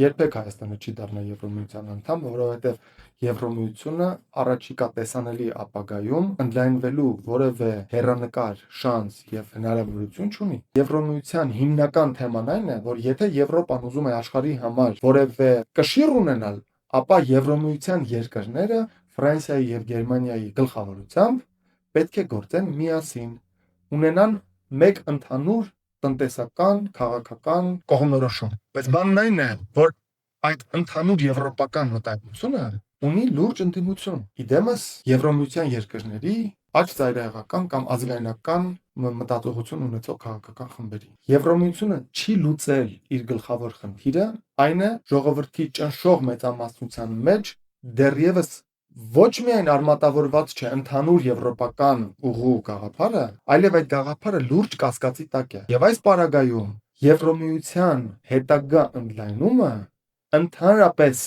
երբեք Հայաստանը չի դառնա Եվրոմիության անդամ, որովհետև Եվրոմիությունը առաջիկա տեսանելի ապագայում ընդլայնվելու որևէ հեռանկար, շանս եւ հնարավորություն չունի։ Եվրոմիության հիմնական թեման այն է, որ եթե Եվրոպան ուզում է աշխարհի համար որևէ կշիռ ունենալ, ապա Եվրոմիության երկրները Ֆրանսիայի եւ Գերմանիայի գլխավորությամբ պետք է գործեն միասին, ունենան մեկ ընդհանուր տնտեսական, քաղաքական կողմնորոշում։ Բայց բանն այն է, որ այդ ընդհանուր եվրոպական մտայնությունը ունի լուրջ ընդդիմություն։ Իդեմս Եվրոմիության երկրների աջ ծայրահեղական կամ ազգայնական մտածողություն ունեցող քաղաքական խմբերի։ Եվրոմիությունը չի լուծել իր գլխավոր խնդիրը, այն է ժողովրդի ճնշող մեծամասնության մեջ դեռևս ոչ միայն արմատավորված չէ ընդհանուր եվրոպական ուղու գաղափարը, այլև այդ գաղափարը լուրջ կասկածի տակ է։ Եվ այս պարագայում Եվրոմիության հետագա ընդլայնումը ընդհանրապես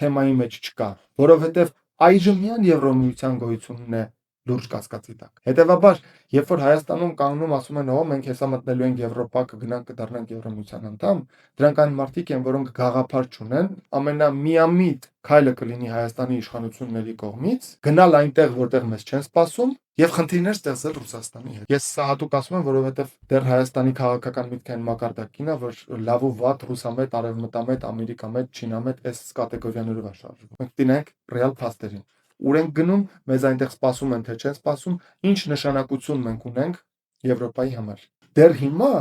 թեմայի մեջ չկա, որովհետև այժմյան Եվրոմիության գոյությունն է լուրջ կասկածի տակ։ Հետևաբար, երբ որ Հայաստանում կանգնում ասում են, մենք հեսա մտնելու ենք Եվրոպա, կգնանք կդառնանք Եվրոմիության անդամ, դրանք այն մարդիկ են, որոնք գաղափար չունեն, ամենամիամիտ քայլը կլինի Հայաստանի իշխանությունների կողմից գնալ այնտեղ, որտեղ մեզ չեն սպասում, եւ խնդիրներ ստեղծել Ռուսաստանի հետ։ Ես սա հատուկ ասում եմ, որովհետեւ դեռ Հայաստանի քաղաքական միտքը այն մակարդակին է, որ լավ ու վատ, ռուսամետ, արևմտամետ, ամերիկամետ, չինամետ այս կատեգորիաներով է շարժվում։ Մենք տինենք ռեալ փաստերին։ Ուր ենք գնում, մեզ այնտեղ սպասում են, թե չեն սպասում, ինչ նշանակություն մենք ունենք Եվրոպայի համար։ Դեռ հիմա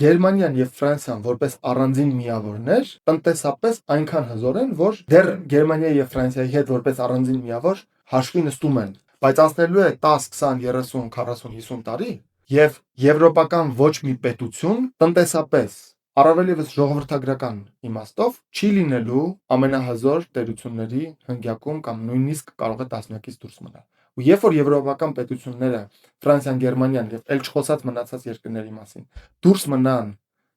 Գերմանիան եւ Ֆրանսիան որպես առանձին միավորներ տնտեսապես այնքան հզոր են, որ դեռ Գերմանիայի եւ Ֆրանսիայի հետ որպես առանձին միավոր հաշվի նստում են, բայց անցնելու է 10, 20, 30, 40, 50 տարի եւ եվրոպական ոչ մի պետություն տնտեսապես առավել եւս ժողովրդագրական իմաստով չի լինելու ամենահզոր տերությունների հնգյակում կամ նույնիսկ կարող է տասնյակից դուրս մնալ։ Ու երբ որ եվրոպական պետությունները Ֆրանսիան, Գերմանիան եւ ել չխոսած մնացած երկրների մասին դուրս մնան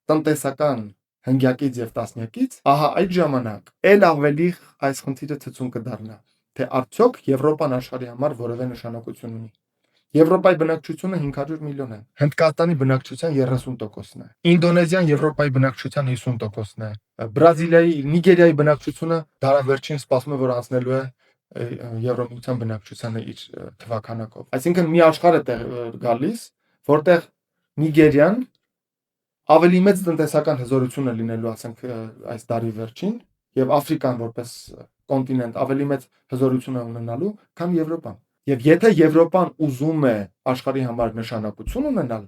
տնտեսական հնգյակից եւ տասնյակից, ահա այդ ժամանակ ել ավելի այս խնդիրը ցցուն կդառնա, թե արդյոք Եվրոպան աշխարհի համար որևէ նշանակություն ունի։ Եվրոպայի բնակչությունը 500 միլիոն է։ Հնդկաստանի բնակչության 30%-ն է։ Ինդոնեզիան Եվրոպայի բնակչության 50%-ն է։ Բրազիլիայի, Նիգերիայի բնակչությունը դարավերջին սպասվում է, որ անցնելու է Եվրոմիության բնակչությանը իր թվականակով։ Այսինքն մի աշխարհ է գալիս, որտեղ Նիգերիան ավելի մեծ տնտեսական հզորություն է լինելու, ասենք, այս տարի վերջին, եւ Աֆրիկան որպես կոնտինենտ ավելի մեծ հզորություն է ունենալու, քան Եվրոպան։ Եվ եթե Եվրոպան ուզում է աշխարհի համար նշանակություն ունենալ,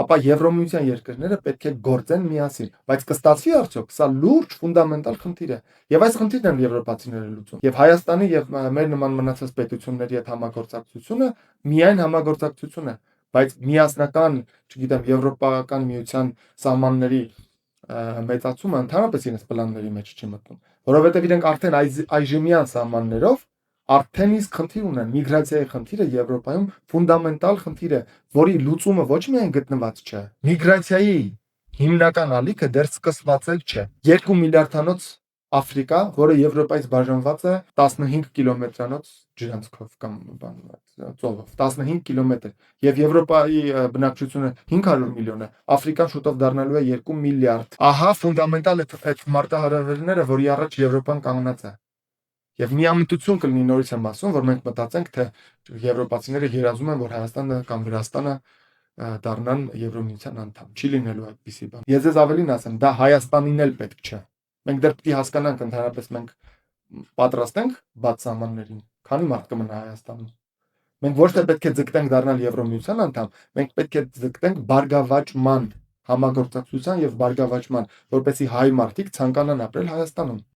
ապա Եվրոմիության երկրները պետք է գործեն միասին, բայց կստացվի արդյոք, սա լուրջ ֆունդամենտալ խնդիր է։ Եվ այս խնդիրն են եվրոպացիները լուծում։ Եվ Հայաստանի եւ մեր նման մնացած պետությունների հետ համագործակցությունը միայն համագործակցություն է, բայց միասնական, չգիտեմ, Եվրոպական միության սահմանների մեծացումը ընդհանրապես իրենց պլանների մեջ չի մտնում, որովհետեւ իրենք արդեն այժմյան սահմաններով արդեն իսկ խնդիր ունեն։ Միգրացիայի խնդիրը Եվրոպայում ֆունդամենտալ խնդիր է, որի լուծումը ոչ միայն գտնված չէ։ Միգրացիայի հիմնական ալիքը դեռ սկսված էլ չէ։ 2 միլիարդանոց Աֆրիկա, որը Եվրոպայից բաժանված է 15 կիլոմետրանոց ջրանցքով կամ ծովով, 15 կիլոմետր, եւ Եվրոպայի բնակչությունը 500 միլիոն է, Աֆրիկան շուտով դառնալու է 2 միլիարդ։ Ահա ֆունդամենտալ այդ մարտահրավերները, որի առաջ Եվրոպան կանգնած է։ Եվ միամտություն կլինի, նորից եմ ասում, որ մենք մտածենք, թե եվրոպացիները երազում են, որ Հայաստանը կամ Վրաստանը դառնան Եվրոմիության անդամ։ Չի լինելու այդպիսի բան։ Ես ձեզ ավելին ասեմ, դա Հայաստանին էլ պետք չէ։ Մենք դեռ պետք է հասկանանք ընդհանրապես մենք պատրաստ ենք բաց սահմաններին, քանի մարդ կմնա Հայաստանում։ Մենք ոչ թե պետք է ձգտենք դառնալ Եվրոմիության անդամ, մենք պետք է ձգտենք բարգավաճման, համագործակցության եւ բարգավաճման, որպեսզի հայ մարդիկ ցանկանան ապրել Հայաստանում։